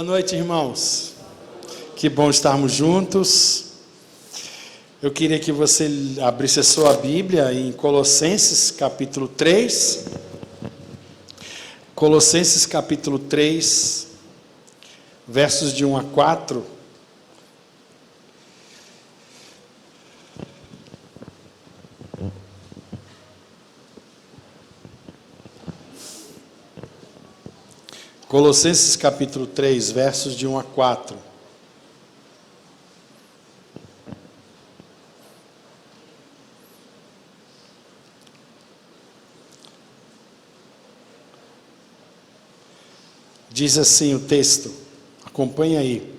noite, irmãos. Que bom estarmos juntos. Eu queria que você abrisse a sua Bíblia em Colossenses capítulo 3. Colossenses capítulo 3, versos de 1 a 4. Colossenses capítulo 3, versos de 1 a 4. Diz assim o texto, acompanha aí.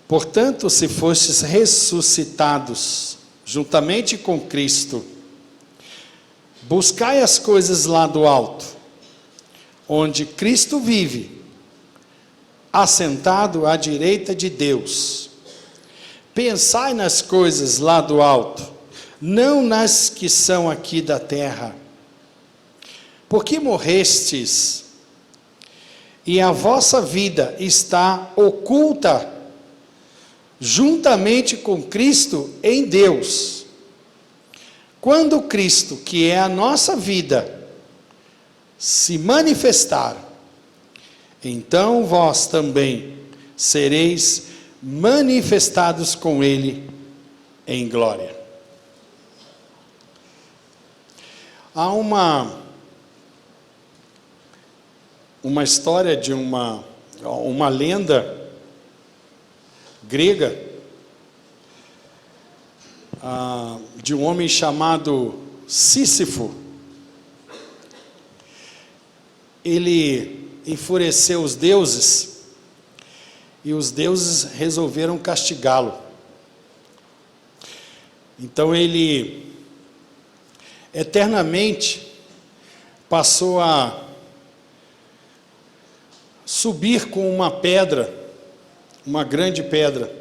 Portanto, se fostes ressuscitados juntamente com Cristo, buscai as coisas lá do alto, onde Cristo vive, assentado à direita de Deus. Pensai nas coisas lá do alto, não nas que são aqui da terra. Porque morrestes, e a vossa vida está oculta, juntamente com Cristo em Deus. Quando Cristo, que é a nossa vida, se manifestar, então vós também sereis manifestados com Ele em glória. Há uma história de uma lenda grega, de um homem chamado Sísifo. Ele enfureceu os deuses, e os deuses resolveram castigá-lo. Então ele eternamente passou a subir com uma pedra, uma grande pedra,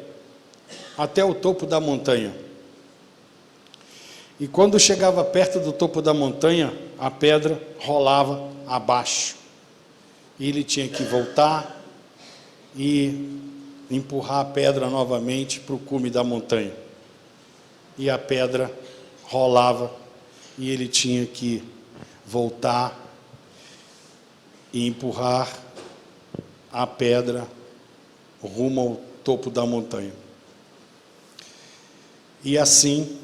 até o topo da montanha. E quando chegava perto do topo da montanha, a pedra rolava abaixo. E ele tinha que voltar e empurrar a pedra novamente para o cume da montanha. E a pedra rolava e ele tinha que voltar e empurrar a pedra rumo ao topo da montanha. E assim,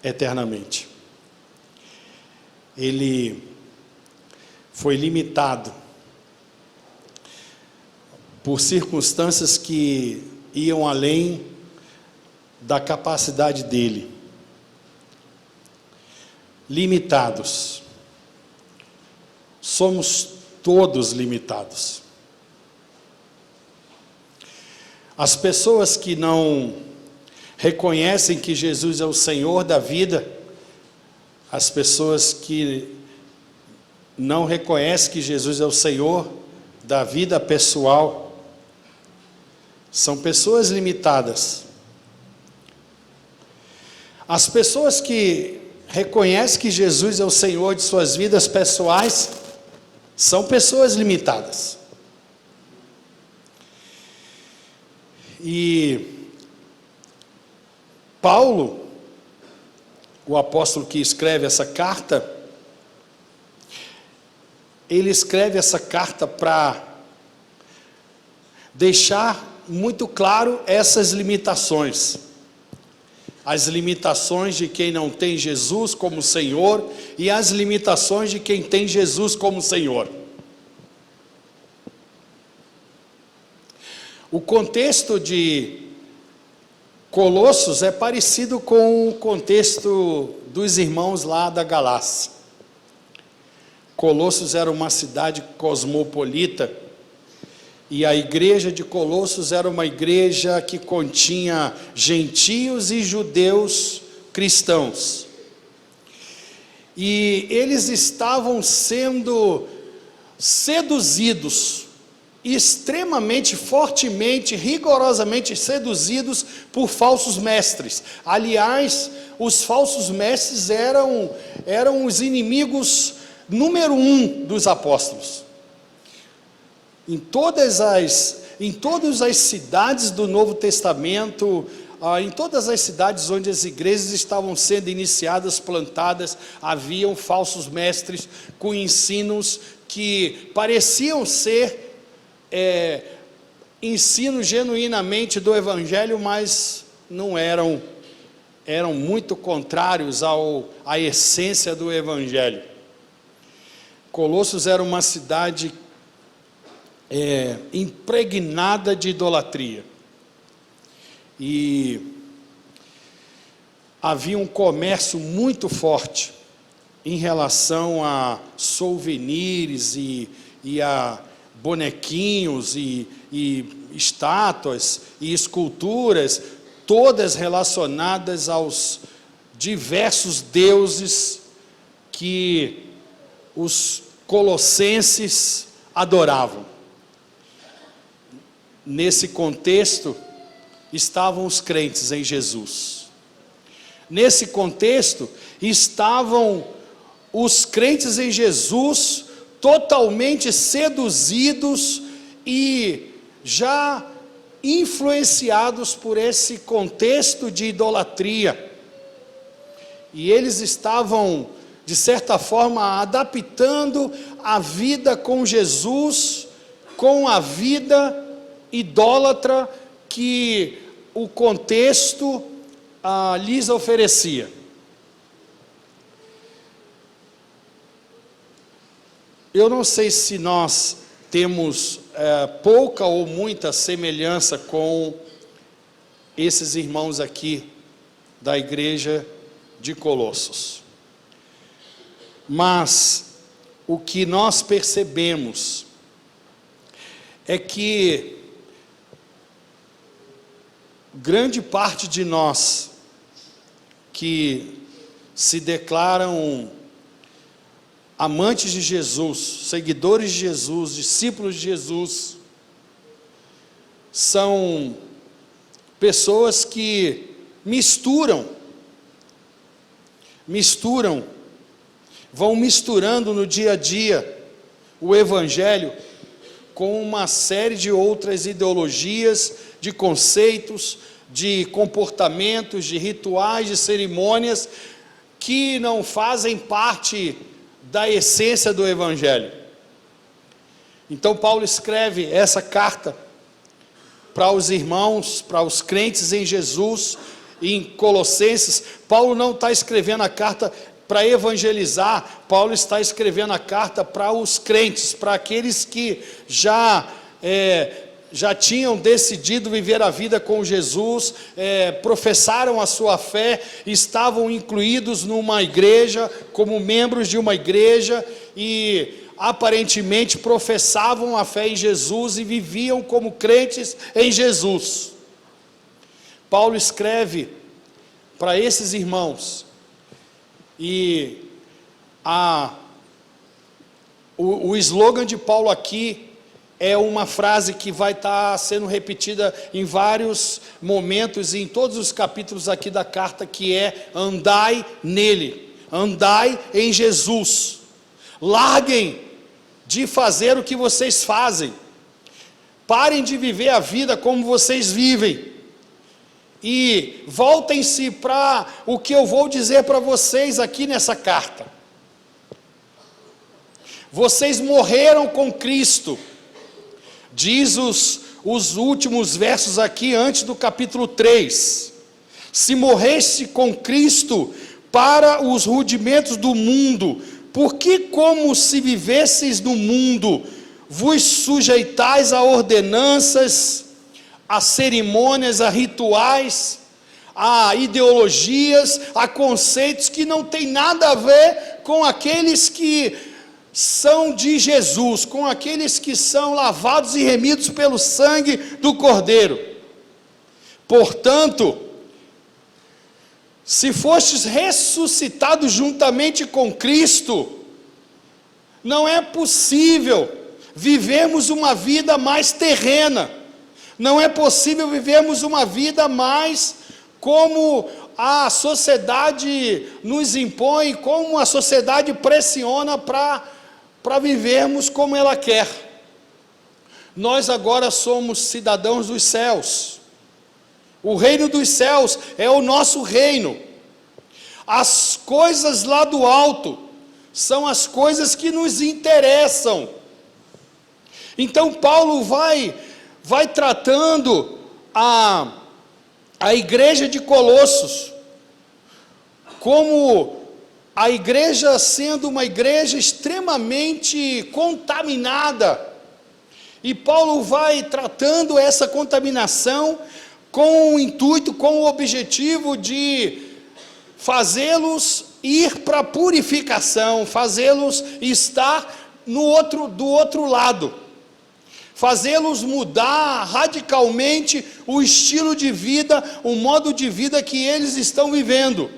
eternamente. Ele foi limitado por circunstâncias que iam além da capacidade dele. Limitados. Somos todos limitados. As pessoas que não reconhecem que Jesus é o Senhor da vida, as pessoas que não reconhecem que Jesus é o Senhor da vida pessoal, são pessoas limitadas. As pessoas que reconhecem que Jesus é o Senhor de suas vidas pessoais, são pessoas limitadas. E Paulo, o apóstolo que escreve essa carta, ele escreve essa carta para deixar muito claro essas limitações. As limitações de quem não tem Jesus como Senhor e as limitações de quem tem Jesus como Senhor. O contexto de Colossos é parecido com o contexto dos irmãos lá da Galácia. Colossos era uma cidade cosmopolita, e a igreja de Colossos era uma igreja que continha gentios e judeus cristãos. E eles estavam sendo seduzidos, extremamente, fortemente, rigorosamente seduzidos por falsos mestres. Aliás, os falsos mestres eram os inimigos número 1 dos apóstolos. em todas as cidades do Novo Testamento, em todas as cidades onde as igrejas estavam sendo iniciadas, plantadas, haviam falsos mestres com ensinos que pareciam ser ensinos genuinamente do Evangelho, mas não eram muito contrários à essência do Evangelho. Colossos era uma cidade impregnada de idolatria, e havia um comércio muito forte em relação a souvenirs e a bonequinhos e estátuas e esculturas, todas relacionadas aos diversos deuses que os colossenses adoravam. Nesse contexto estavam os crentes em Jesus. Nesse contexto estavam os crentes em Jesus totalmente seduzidos e já influenciados por esse contexto de idolatria. E eles estavam, de certa forma, adaptando a vida com Jesus com a vida idólatra que o contexto lhes oferecia. Eu não sei se nós temos pouca ou muita semelhança com esses irmãos aqui da igreja de Colossos, mas o que nós percebemos é que grande parte de nós que se declaram amantes de Jesus, seguidores de Jesus, discípulos de Jesus, são pessoas que vão misturando no dia a dia o Evangelho com uma série de outras ideologias, de conceitos, de comportamentos, de rituais, de cerimônias, que não fazem parte da essência do Evangelho. Então Paulo escreve essa carta para os irmãos, para os crentes em Jesus, em Colossenses. Paulo não está escrevendo a carta para evangelizar, Paulo está escrevendo a carta para os crentes, para aqueles que já tinham decidido viver a vida com Jesus, professaram a sua fé, estavam incluídos numa igreja, como membros de uma igreja, e aparentemente professavam a fé em Jesus e viviam como crentes em Jesus. Paulo escreve para esses irmãos, e o slogan de Paulo aqui é uma frase que vai estar sendo repetida em vários momentos, em todos os capítulos aqui da carta, que é: andai nele, andai em Jesus, larguem de fazer o que vocês fazem, parem de viver a vida como vocês vivem, e voltem-se para o que eu vou dizer para vocês aqui nessa carta. Vocês morreram com Cristo, diz os últimos versos aqui antes do capítulo 3. Se morreste com Cristo para os rudimentos do mundo, por que, como se vivesseis no mundo, vos sujeitais a ordenanças, a cerimônias, a rituais, a ideologias, a conceitos que não tem nada a ver com aqueles que são de Jesus, com aqueles que são lavados e remidos pelo sangue do Cordeiro? Portanto, se fostes ressuscitados juntamente com Cristo, não é possível vivermos uma vida mais terrena, não é possível vivermos uma vida mais como a sociedade nos impõe, como a sociedade pressiona para vivermos como ela quer. nós agora somos cidadãos dos céus. O reino dos céus é o nosso reino. As coisas lá do alto são as coisas que nos interessam. Então Paulo vai tratando a igreja de Colossos como a igreja sendo uma igreja extremamente contaminada. E Paulo vai tratando essa contaminação com o intuito, com o objetivo de fazê-los ir para a purificação, fazê-los estar do outro lado, fazê-los mudar radicalmente o estilo de vida, o modo de vida que eles estão vivendo,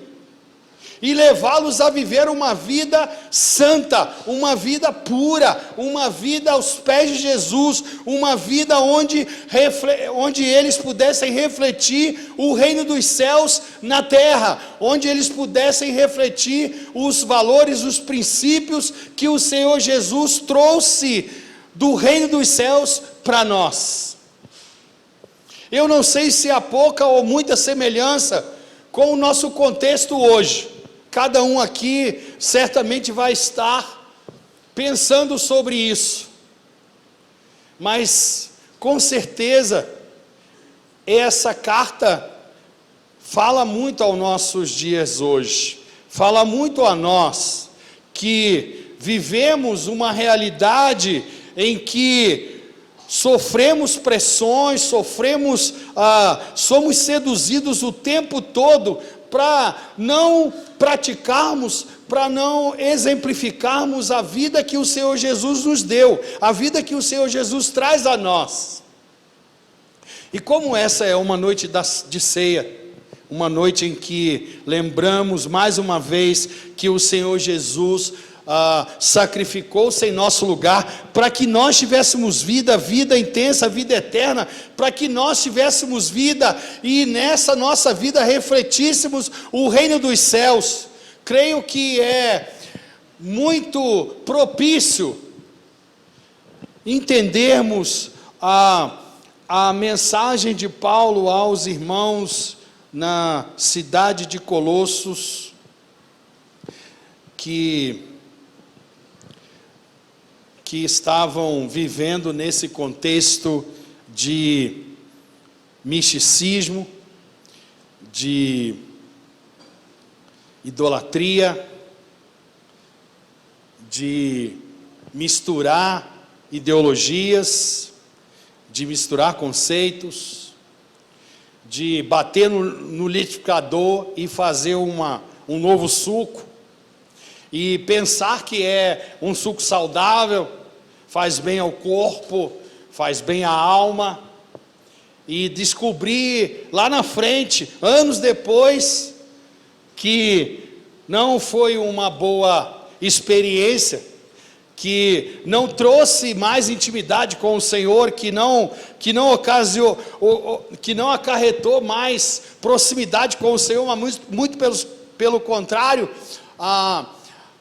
e levá-los a viver uma vida santa, uma vida pura, uma vida aos pés de Jesus, uma vida onde eles pudessem refletir o reino dos céus na terra, onde eles pudessem refletir os valores, os princípios que o Senhor Jesus trouxe do reino dos céus para nós. Eu não sei se há pouca ou muita semelhança com o nosso contexto hoje. Cada um aqui certamente vai estar pensando sobre isso, mas com certeza essa carta fala muito aos nossos dias hoje, fala muito a nós, que vivemos uma realidade em que sofremos pressões, somos seduzidos o tempo todo para não praticarmos, para não exemplificarmos a vida que o Senhor Jesus nos deu, a vida que o Senhor Jesus traz a nós. E como essa é uma noite de ceia, uma noite em que lembramos mais uma vez que o Senhor Jesus sacrificou-se em nosso lugar, para que nós tivéssemos vida intensa, vida eterna, para que nós tivéssemos vida, e nessa nossa vida refletíssemos o reino dos céus. Creio que é muito propício entendermos a mensagem de Paulo aos irmãos na cidade de Colossos, que estavam vivendo nesse contexto de misticismo, de idolatria, de misturar ideologias, de misturar conceitos, de bater no liquidificador e fazer um novo suco, e pensar que é um suco saudável, faz bem ao corpo, faz bem à alma, e descobrir lá na frente, anos depois, que não foi uma boa experiência, que não trouxe mais intimidade com o Senhor, que não acarretou mais proximidade com o Senhor, mas muito pelo contrário,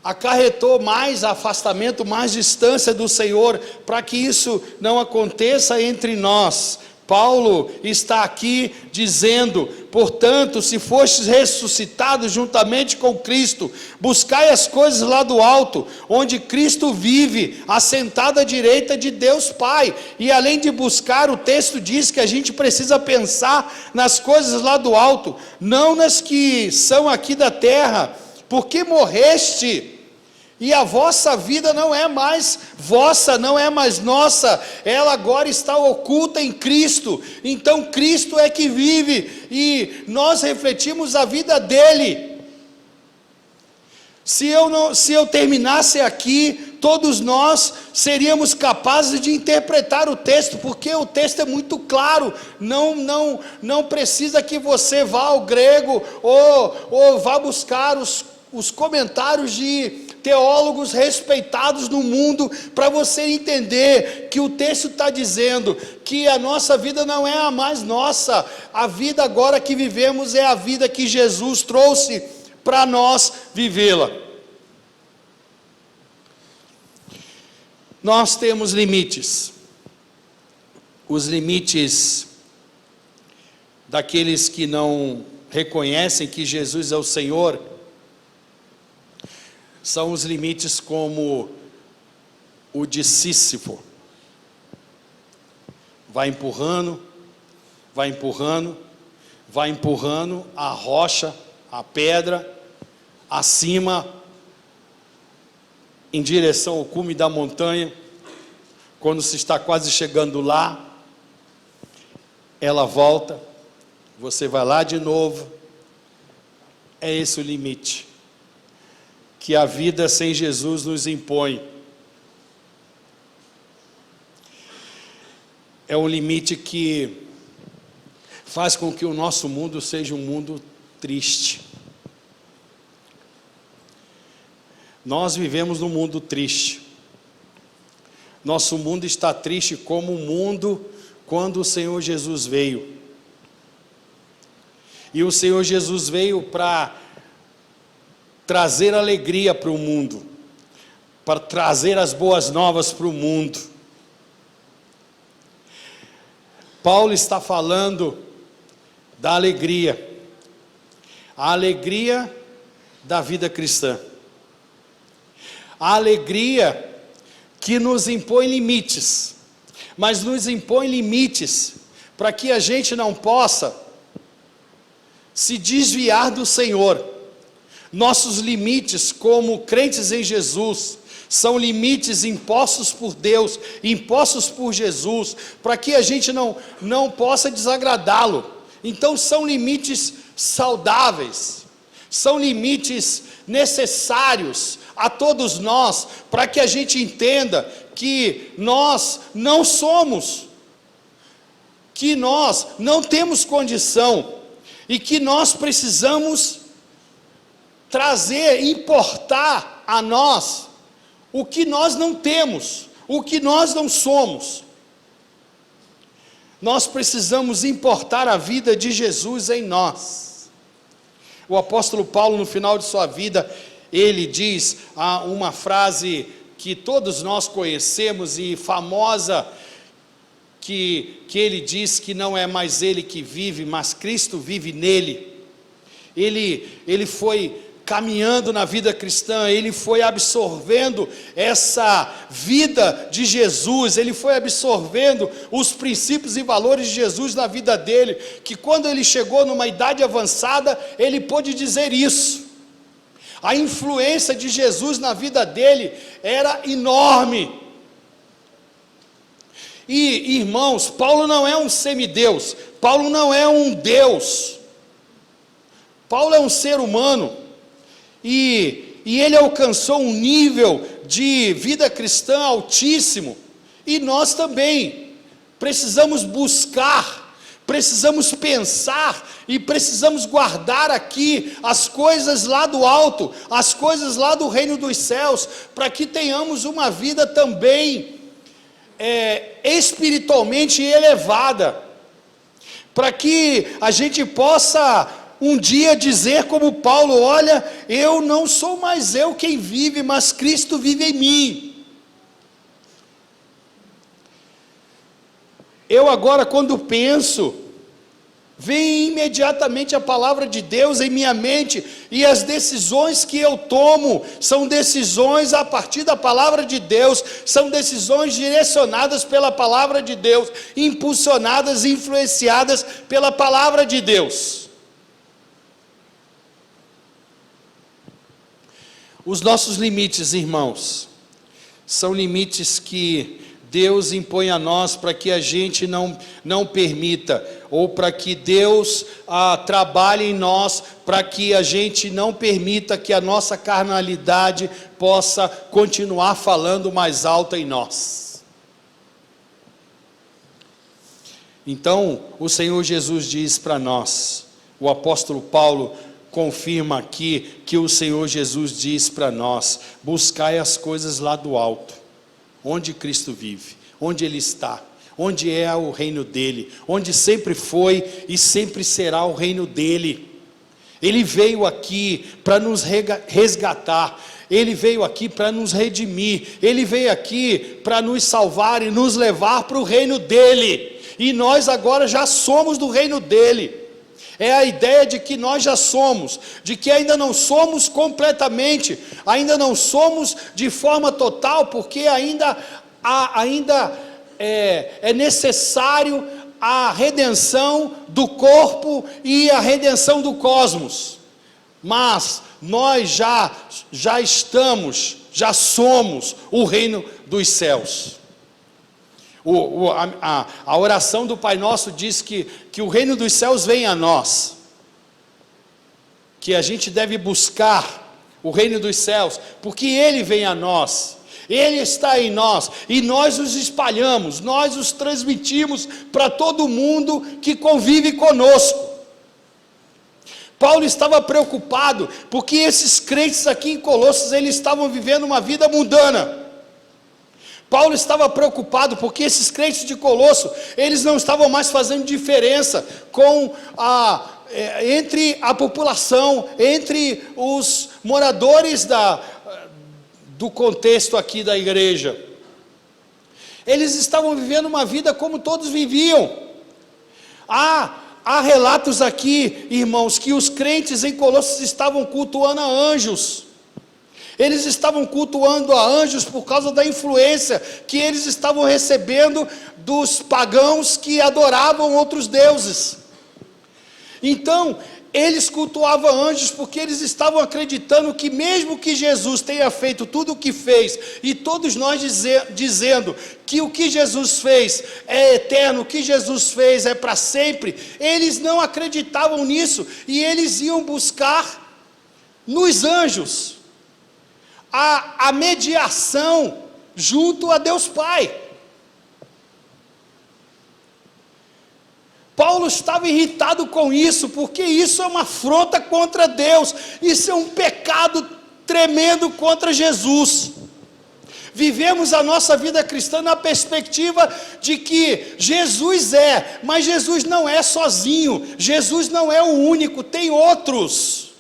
acarretou mais afastamento, mais distância do Senhor. Para que isso não aconteça entre nós, Paulo está aqui dizendo: portanto, se fostes ressuscitados juntamente com Cristo, buscai as coisas lá do alto, onde Cristo vive, assentado à direita de Deus Pai. E além de buscar, o texto diz que a gente precisa pensar nas coisas lá do alto, não nas que são aqui da terra, porque morreste, e a vossa vida não é mais vossa, não é mais nossa, ela agora está oculta em Cristo. Então Cristo é que vive, e nós refletimos a vida dele. Se eu terminasse aqui, todos nós seríamos capazes de interpretar o texto, porque o texto é muito claro. Não precisa que você vá ao grego, ou vá buscar os comentários de teólogos respeitados no mundo, para você entender que o texto está dizendo que a nossa vida não é a mais nossa, a vida agora que vivemos é a vida que Jesus trouxe para nós vivê-la. Nós temos limites, os limites daqueles que não reconhecem que Jesus é o Senhor, são os limites como o de Sísifo. Vai empurrando, vai empurrando, vai empurrando a rocha, a pedra, acima, em direção ao cume da montanha. Quando se está quase chegando lá, ela volta, você vai lá de novo. É esse o limite que a vida sem Jesus nos impõe. É um limite que faz com que o nosso mundo seja um mundo triste. Nós vivemos num mundo triste. Nosso mundo está triste como o mundo quando o Senhor Jesus veio. E o Senhor Jesus veio para trazer alegria para o mundo, para trazer as boas novas para o mundo. Paulo está falando da alegria, a alegria da vida cristã, a alegria que nos impõe limites, mas nos impõe limites para que a gente não possa se desviar do Senhor. Nossos limites como crentes em Jesus são limites impostos por Deus, impostos por Jesus, para que a gente não possa desagradá-lo. Então são limites saudáveis, são limites necessários a todos nós, para que a gente entenda que nós não somos, que nós não temos condição, e que nós precisamos trazer, importar a nós o que nós não temos, o que nós não somos. Nós precisamos importar a vida de Jesus em nós. O apóstolo Paulo, no final de sua vida, ele diz uma frase que todos nós conhecemos e famosa, que ele diz que não é mais ele que vive, mas Cristo vive nele. Ele foi caminhando na vida cristã, ele foi absorvendo essa vida de Jesus, ele foi absorvendo os princípios e valores de Jesus na vida dele, que quando ele chegou numa idade avançada, ele pôde dizer isso. A influência de Jesus na vida dele era enorme. E, irmãos, Paulo não é um semideus, Paulo não é um Deus, Paulo é um ser humano, e ele alcançou um nível de vida cristã altíssimo, e nós também precisamos buscar, precisamos pensar, e precisamos guardar aqui as coisas lá do alto, as coisas lá do reino dos céus, para que tenhamos uma vida também espiritualmente elevada, para que a gente possa um dia dizer como Paulo: olha, eu não sou mais eu quem vive, mas Cristo vive em mim. Eu agora, quando penso, vem imediatamente a palavra de Deus em minha mente, e as decisões que eu tomo são decisões a partir da palavra de Deus, são decisões direcionadas pela palavra de Deus, impulsionadas, influenciadas pela palavra de Deus. Os nossos limites, irmãos, são limites que Deus impõe a nós para que a gente não permita, ou para que Deus trabalhe em nós, para que a gente não permita que a nossa carnalidade possa continuar falando mais alto em nós. Então, o Senhor Jesus diz para nós, o apóstolo Paulo confirma aqui que o Senhor Jesus diz para nós: buscai as coisas lá do alto, onde Cristo vive, onde Ele está, onde é o reino dEle, onde sempre foi e sempre será o reino dEle. Ele veio aqui para nos resgatar, Ele veio aqui para nos redimir, Ele veio aqui para nos salvar e nos levar para o reino dEle. e nós agora já somos do reino dele. É a ideia de que nós já somos, de que ainda não somos completamente, ainda não somos de forma total, porque ainda é necessário a redenção do corpo e a redenção do cosmos. Mas nós já estamos, já somos o reino dos céus. A oração do Pai Nosso diz que o reino dos céus vem a nós, que a gente deve buscar o reino dos céus, porque ele vem a nós, ele está em nós, e nós os espalhamos, nós os transmitimos para todo mundo que convive conosco. Paulo estava preocupado, porque esses crentes aqui em Colossos, eles estavam vivendo uma vida mundana. Paulo estava preocupado, porque esses crentes de Colosso, eles não estavam mais fazendo diferença entre a população, entre os moradores do contexto aqui da igreja. Eles estavam vivendo uma vida como todos viviam. Há relatos aqui, irmãos, que os crentes em Colossos estavam cultuando a anjos. Eles estavam cultuando a anjos por causa da influência que eles estavam recebendo dos pagãos que adoravam outros deuses. Então, eles cultuavam anjos porque eles estavam acreditando que mesmo que Jesus tenha feito tudo o que fez, e todos nós dizendo que o que Jesus fez é eterno, o que Jesus fez é para sempre, eles não acreditavam nisso, e eles iam buscar nos anjos a mediação junto a Deus Pai. Paulo estava irritado com isso, porque isso é uma afronta contra Deus, isso é um pecado tremendo contra Jesus. Vivemos a nossa vida cristã na perspectiva de que Jesus mas Jesus não é sozinho, Jesus não é o único, tem outros.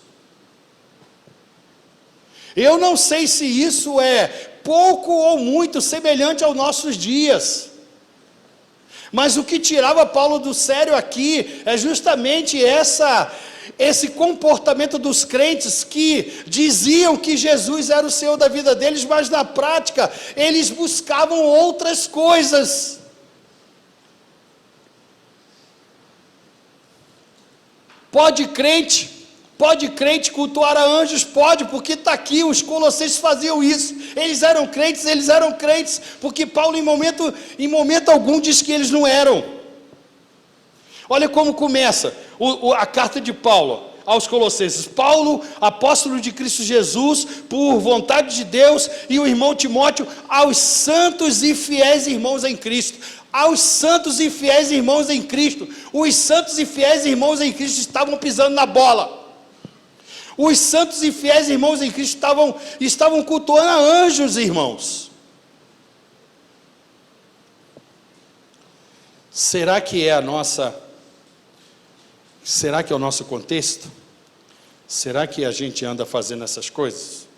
Eu não sei se isso é pouco ou muito semelhante aos nossos dias, mas o que tirava Paulo do sério aqui é justamente esse comportamento dos crentes que diziam que Jesus era o Senhor da vida deles, mas na prática eles buscavam outras coisas. Pode crente cultuar a anjos? Pode, porque está aqui, os colossenses faziam isso. Eles eram crentes, porque Paulo em momento algum diz que eles não eram. Olha como começa a carta de Paulo aos colossenses. Paulo, apóstolo de Cristo Jesus, por vontade de Deus, e o irmão Timóteo, aos santos e fiéis irmãos em Cristo. Aos santos e fiéis irmãos em Cristo. Os santos e fiéis irmãos em Cristo estavam pisando na bola. Os santos e fiéis irmãos em Cristo estavam cultuando a anjos, irmãos. Será que é o nosso contexto? Será que a gente anda fazendo essas coisas?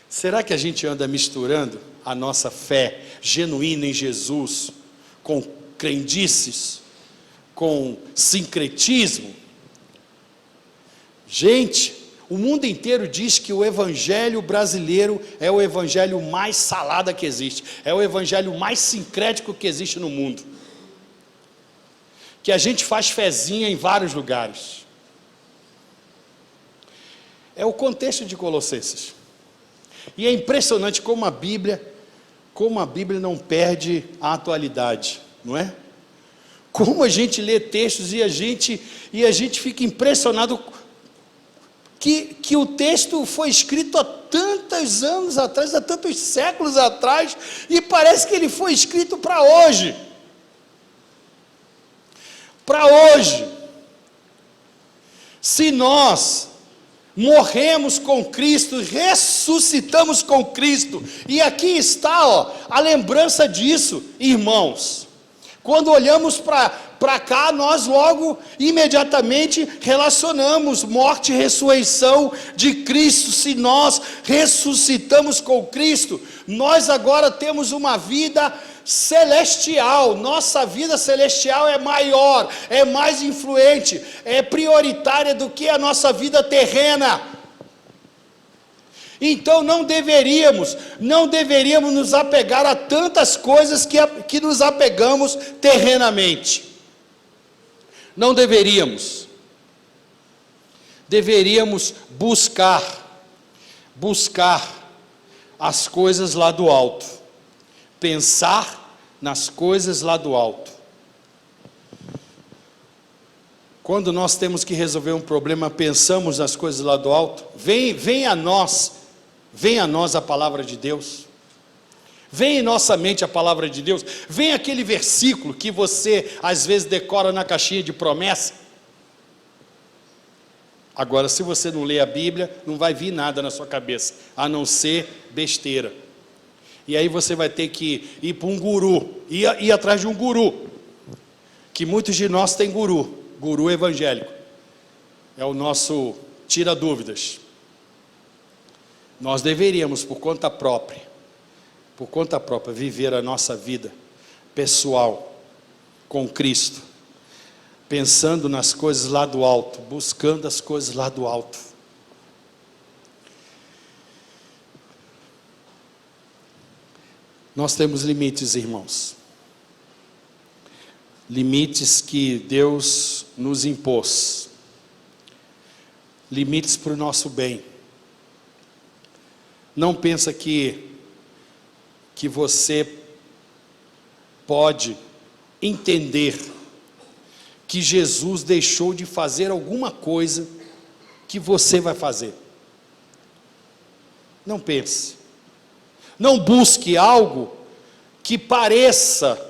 Será que a gente anda misturando a nossa fé genuína em Jesus com crendices, com sincretismo? Gente, o mundo inteiro diz que o evangelho brasileiro é o evangelho mais salada que existe, é o evangelho mais sincrético que existe no mundo, que a gente faz fezinha em vários lugares. É o contexto de Colossenses, e é impressionante como a Bíblia não perde a atualidade, não é? Como a gente lê textos e a gente fica impressionado que o texto foi escrito há tantos anos atrás, há tantos séculos atrás, e parece que ele foi escrito para hoje. Para hoje. Se nós morremos com Cristo, ressuscitamos com Cristo, e aqui está a lembrança disso, irmãos. Quando olhamos para cá, nós logo, imediatamente, relacionamos morte e ressurreição de Cristo. Se nós ressuscitamos com Cristo, nós agora temos uma vida celestial. Nossa vida celestial é maior, é mais influente, é prioritária do que a nossa vida terrena. Então não deveríamos nos apegar a tantas coisas que nos apegamos terrenamente. Não deveríamos. Deveríamos buscar as coisas lá do alto, pensar nas coisas lá do alto. Quando nós temos que resolver um problema, pensamos nas coisas lá do alto, vem a nós a palavra de Deus, vem em nossa mente a palavra de Deus, vem aquele versículo que você às vezes decora na caixinha de promessa. Agora, se você não lê a Bíblia, não vai vir nada na sua cabeça, a não ser besteira. E aí você vai ter que ir para um guru, ir atrás de um guru, que muitos de nós têm guru evangélico, é o nosso tira dúvidas. Nós deveríamos, por conta própria, viver a nossa vida pessoal com Cristo, pensando nas coisas lá do alto, buscando as coisas lá do alto. Nós temos limites, irmãos. Limites que Deus nos impôs. Limites para o nosso bem. Não pensa que você pode entender que Jesus deixou de fazer alguma coisa que você vai fazer. Não pense. Não busque algo que pareça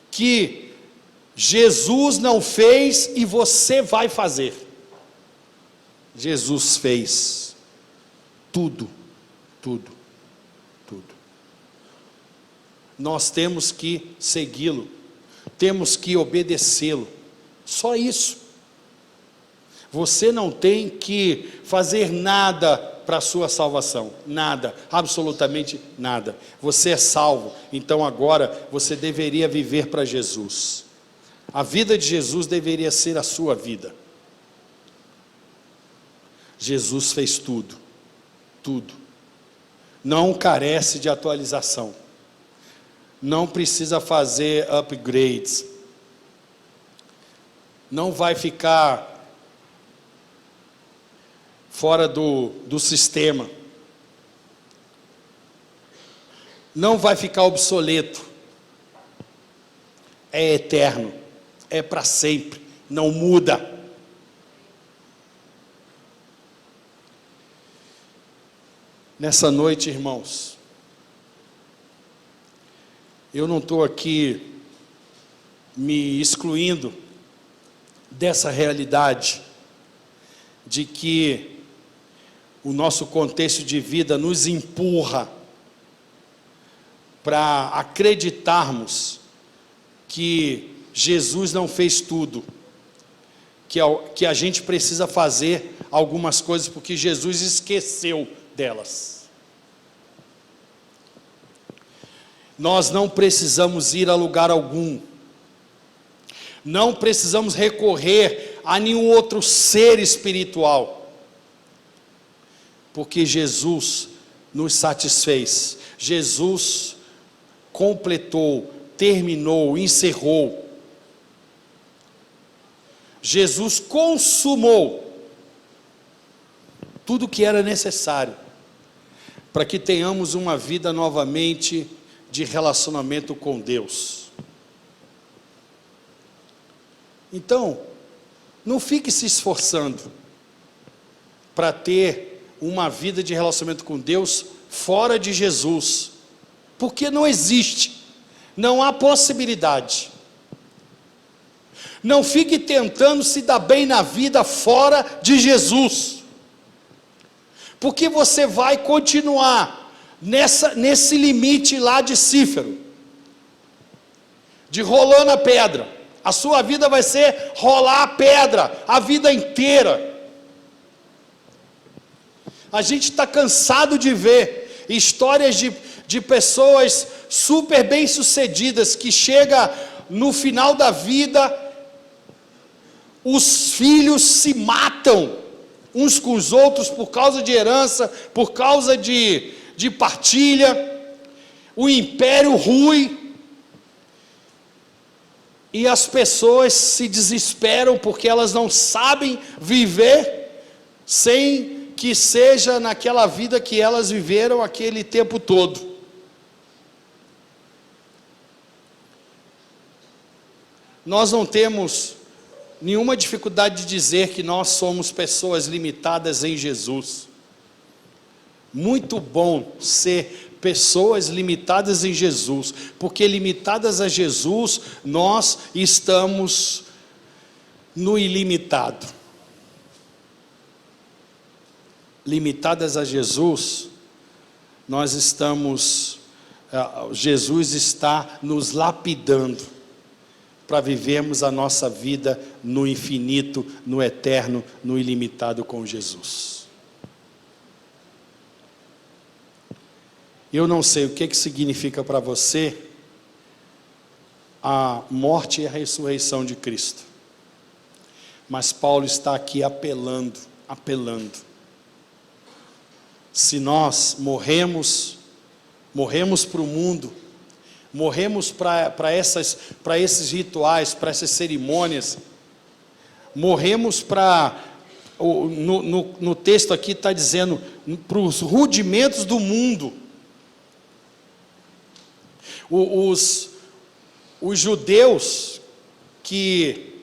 que Jesus não fez e você vai fazer. Jesus fez tudo. Nós temos que segui-lo, temos que obedecê-lo, só isso. Você não tem que fazer nada para a sua salvação, nada, absolutamente nada. Você é salvo, então agora você deveria viver para Jesus. A vida de Jesus deveria ser a sua vida. Jesus fez tudo. Não carece de atualização, não precisa fazer upgrades, não vai ficar fora do sistema, não vai ficar obsoleto, é eterno, é para sempre, não muda. Nessa noite, irmãos, eu não estou aqui me excluindo dessa realidade de que o nosso contexto de vida nos empurra para acreditarmos que Jesus não fez tudo, que a gente precisa fazer algumas coisas porque Jesus esqueceu delas. Nós não precisamos ir a lugar algum, não precisamos recorrer a nenhum outro ser espiritual, porque Jesus nos satisfez, Jesus completou, terminou, encerrou, Jesus consumou tudo que era necessário para que tenhamos uma vida novamente de relacionamento com Deus. Então, não fique se esforçando para ter uma vida de relacionamento com Deus fora de Jesus, porque não existe, não há possibilidade. Não fique tentando se dar bem na vida fora de Jesus, porque você vai continuar nesse limite lá de Cífero, de rolando a pedra. A sua vida vai ser rolar a pedra a vida inteira. A gente está cansado de ver histórias de pessoas super bem-sucedidas, que chega no final da vida, os filhos se matam uns com os outros por causa de herança, por causa de partilha, o império rui, e as pessoas se desesperam porque elas não sabem viver sem que seja naquela vida que elas viveram aquele tempo todo. Nós não temos nenhuma dificuldade de dizer que nós somos pessoas limitadas em Jesus. Muito bom ser pessoas limitadas em Jesus, porque limitadas a Jesus, nós estamos no ilimitado. Limitadas a Jesus, nós estamos, Jesus está nos lapidando, para vivermos a nossa vida no infinito, no eterno, no ilimitado com Jesus. Eu não sei o que significa para você a morte e a ressurreição de Cristo, mas Paulo está aqui apelando. Se nós morremos para o mundo, morremos para esses rituais, para essas cerimônias, morremos para, no texto aqui está dizendo, para os rudimentos do mundo. Os judeus que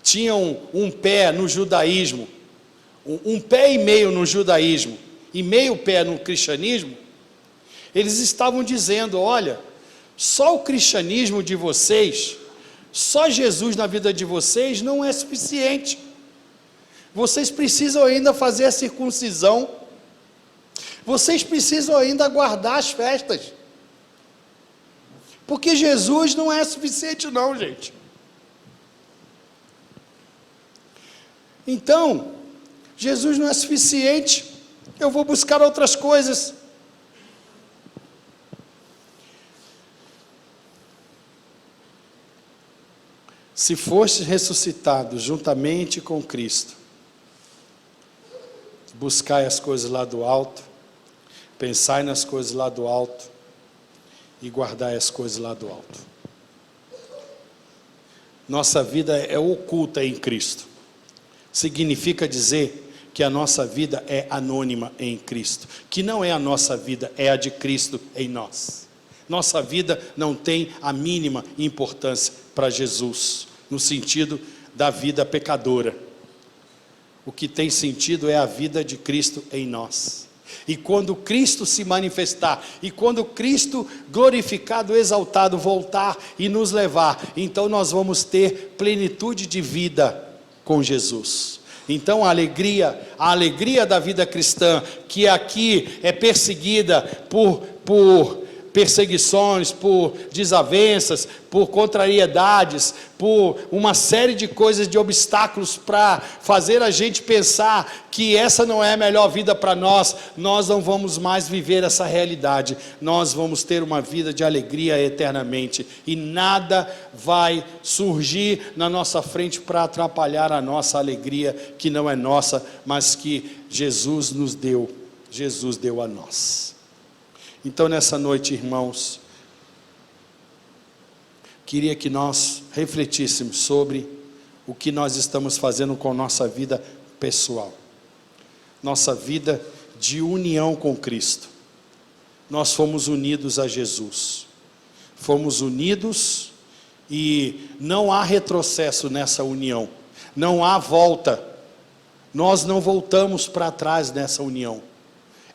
tinham um pé no judaísmo, um pé e meio no judaísmo, e meio pé no cristianismo, eles estavam dizendo: olha, só o cristianismo de vocês, só Jesus na vida de vocês não é suficiente. Vocês precisam ainda fazer a circuncisão. Vocês precisam ainda guardar as festas. Porque Jesus não é suficiente não, gente. Então, Jesus não é suficiente. Eu vou buscar outras coisas. Se foste ressuscitado juntamente com Cristo, buscai as coisas lá do alto, pensai nas coisas lá do alto e guardai as coisas lá do alto. Nossa vida é oculta em Cristo. Significa dizer que a nossa vida é anônima em Cristo, que não é a nossa vida, é a de Cristo em nós. Nossa vida não tem a mínima importância para Jesus, no sentido da vida pecadora. O que tem sentido é a vida de Cristo em nós. E quando Cristo se manifestar, e quando Cristo glorificado, exaltado, voltar e nos levar, então nós vamos ter plenitude de vida com Jesus. Então a alegria da vida cristã, que aqui é perseguida por perseguições, por desavenças, por contrariedades, por uma série de coisas, de obstáculos para fazer a gente pensar que essa não é a melhor vida para nós, nós não vamos mais viver essa realidade, nós vamos ter uma vida de alegria eternamente, e nada vai surgir na nossa frente para atrapalhar a nossa alegria, que não é nossa, mas que Jesus nos deu, Jesus deu a nós. Então nessa noite, irmãos, queria que nós refletíssemos sobre o que nós estamos fazendo com nossa vida pessoal, nossa vida de união com Cristo. Nós fomos unidos a Jesus, fomos unidos e não há retrocesso nessa união, não há volta, nós não voltamos para trás nessa união.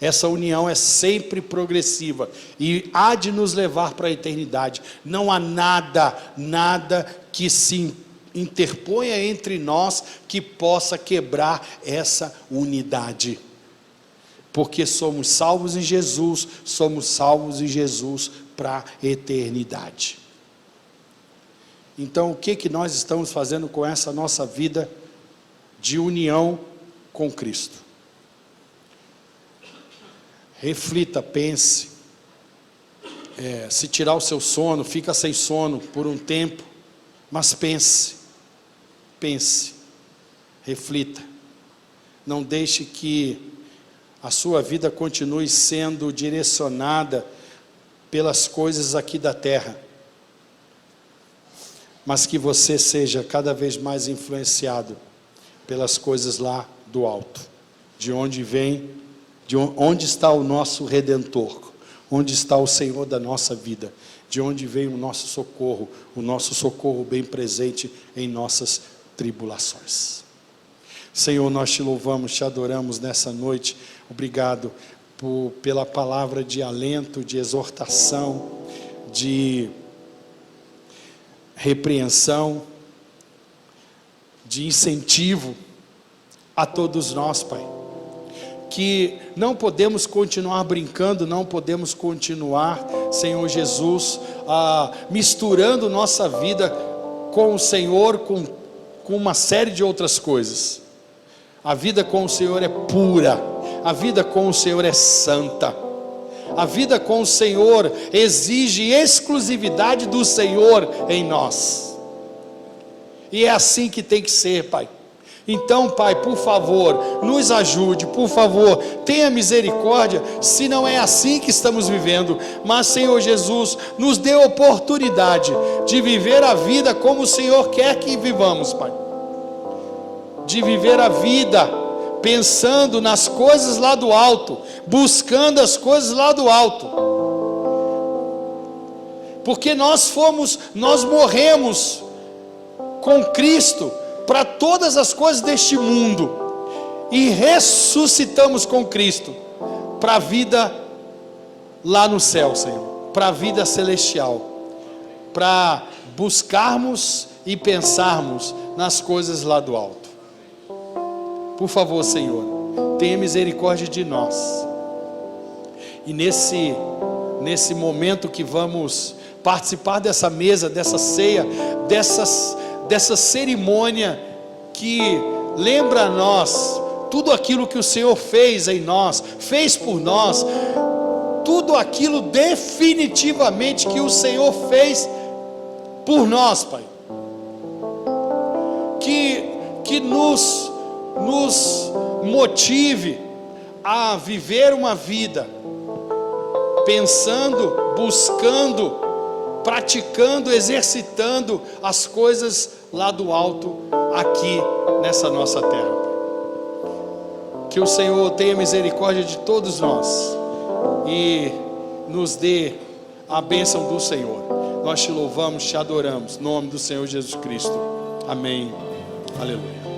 Essa união é sempre progressiva e há de nos levar para a eternidade. Não há nada que se interponha entre nós que possa quebrar essa unidade. Porque somos salvos em Jesus para a eternidade. Então, o que nós estamos fazendo com essa nossa vida de união com Cristo? Reflita, pense, se tirar o seu sono, fica sem sono por um tempo, mas pense, reflita, não deixe que a sua vida continue sendo direcionada pelas coisas aqui da terra, mas que você seja cada vez mais influenciado pelas coisas lá do alto, de onde onde está o nosso Redentor, onde está o Senhor da nossa vida, de onde vem o nosso socorro bem presente em nossas tribulações. Senhor, nós te louvamos, te adoramos nessa noite. Obrigado pela palavra de alento, de exortação, de repreensão, de incentivo a todos nós, Pai. Que não podemos continuar brincando, não podemos continuar, Senhor Jesus, misturando nossa vida com o Senhor, com uma série de outras coisas. A vida com o Senhor é pura, a vida com o Senhor é santa, a vida com o Senhor exige exclusividade do Senhor em nós, e é assim que tem que ser, Pai. Então, Pai, por favor, nos ajude, por favor, tenha misericórdia, se não é assim que estamos vivendo, mas, Senhor Jesus, nos dê oportunidade de viver a vida como o Senhor quer que vivamos, Pai, de viver a vida pensando nas coisas lá do alto, buscando as coisas lá do alto, porque nós morremos com Cristo para todas as coisas deste mundo, e ressuscitamos com Cristo para a vida lá no céu, Senhor, para a vida celestial, para buscarmos e pensarmos nas coisas lá do alto. Por favor, Senhor, tenha misericórdia de nós, e nesse momento que vamos participar dessa mesa, dessa ceia, dessa cerimônia que lembra a nós tudo aquilo que o Senhor fez em nós, fez por nós, tudo aquilo definitivamente que o Senhor fez por nós, Pai, que nos motive a viver uma vida pensando, buscando, praticando, exercitando as coisas lá do alto, aqui nessa nossa terra. Que o Senhor tenha misericórdia de todos nós e nos dê a bênção do Senhor. Nós te louvamos, te adoramos, em nome do Senhor Jesus Cristo. Amém. Aleluia.